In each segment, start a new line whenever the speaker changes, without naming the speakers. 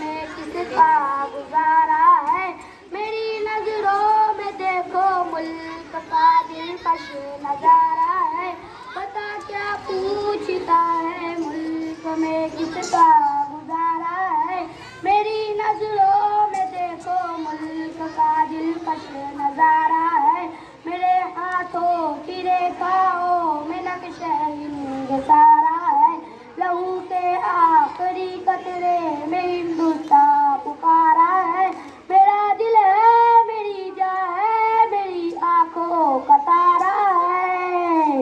में किसका गुजारा है। मेरी नजरों में देखो मुल्क का दिलकश नजारा है। पता क्या पूछता है मुल्क में किसका गुजारा है। मेरी नजरों में देखो मुल्क का दिलकश नजारा है। मेरे हाथों की रेखाओं में नक्शे हिंद सारा है। लहू के आखिरी कतरे में हिंदुस्तान पुकारा है। मेरा दिल है मेरी जान है मेरी आंखों का तारा है।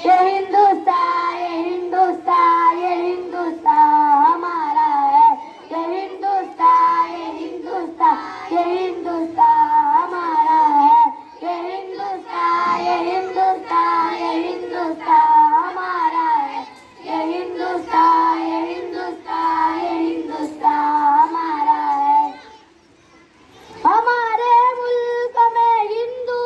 ये हिंदुस्तान ये हिंदुस्तान ये हिंदुस्तान हमारा है। ये हिंदुस्तान ये हिंदुस्तान ये हिंदुस्तान हमारा है। ये हिंदुस्तान ये हिंदुस्तान ये हिंदुस्तान हमारा है। ये हिंदुस्तान ये हिंदुस्तान ये हिंदुस्तान हमारा है। हमारे मुल्क में हिंदू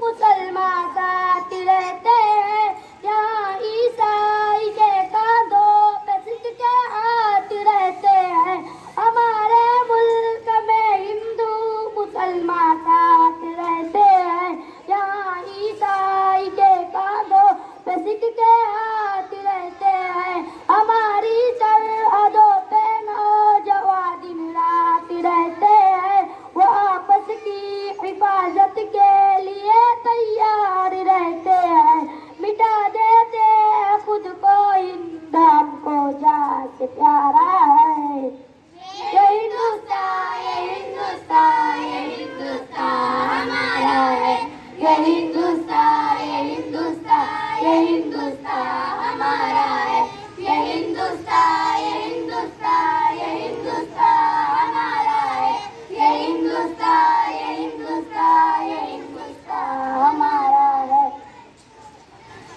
मुसलमान साथ रहते हैं। यहाँ ईसाई के कांधों पे सिख के हाथ रहते हैं। हमारे मुल्क में हिंदू मुसलमान साथ रहते हैं। यहाँ ईसाई के कांधों पे सिख के हाथ रहते हैं। हमारी सरहदों पे नौजवान दिन रात रहते हैं। वो आपस की हिफाजत के लिए तैयार रहते हैं। मिटा देते हैं खुद को इंसान को जान से प्यारा है। ये हिंदुस्तान ये हिंदुस्तान ये हिंदुस्तान हमारा है। ये हिंदुस्तान ये हिंदुस्तान ये हिंदुस्तान हमारा है। ये हिंदुस्तान ये हिंदुस्तान ये हिंदुस्तान हमारा है। ये हिंदुस्तान ये हिंदुस्तान ये हिंदुस्तान हमारा है।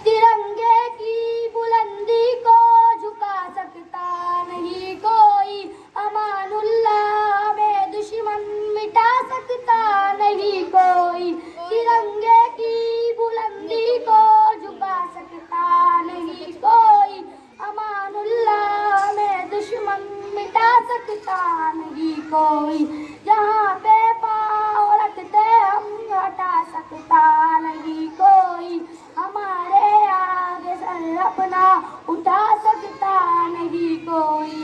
तिरंगे की बुलंदी को झुका सकता नहीं कोई। अमानुल्लाह में दुश्मन मिटा सकता नहीं कोई। तिरंगे की बुलंदी को झुका सकता नहीं कोई। अमानुल्लाह में दुश्मन मिटा सकता नहीं कोई। जहाँ पे पाँव रखते हम हटा सकता नहीं कोई। हमारे आगे सर अपना उठा सकता नहीं कोई।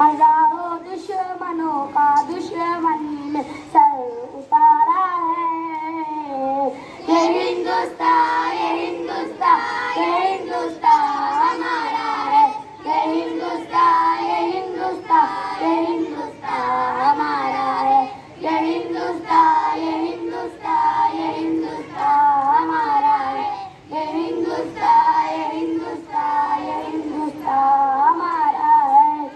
हजारों दुश्मनों का दुश्मन में सर उतारा है। ये हिंदुस्तान ये हिंदुस्तान ये हिंदुस्तान हमारा है। ये हिंदुस्तान ये हिंदुस्तान ये हिंदुस्तान हमारा है। ये हिंदुस्तान ये हिंदुस्तान ये हिंदुस्तान हमारा है। ये हिंदुस्तान ये हिंदुस्तान ये हिंदुस्तान हमारा है।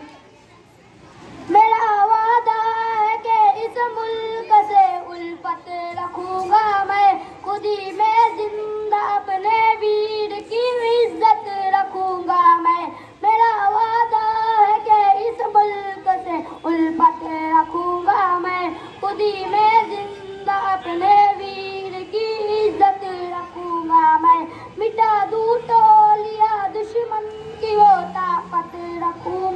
मेरा वादा है कि इस मुल्क से उल्फत रखूंगा मैं। खुद ही में जिंदा अपने वीर की इज्जत रखूंगा मैं। मेरा वादा है कि इस मुल्क से उल्फत रखूंगा मैं। खुद ही में जिंदा अपने वीर की इज्जत रखूंगा मैं। मिटा दूं टोलियां दुश्मन की वो ताकत रखूंगा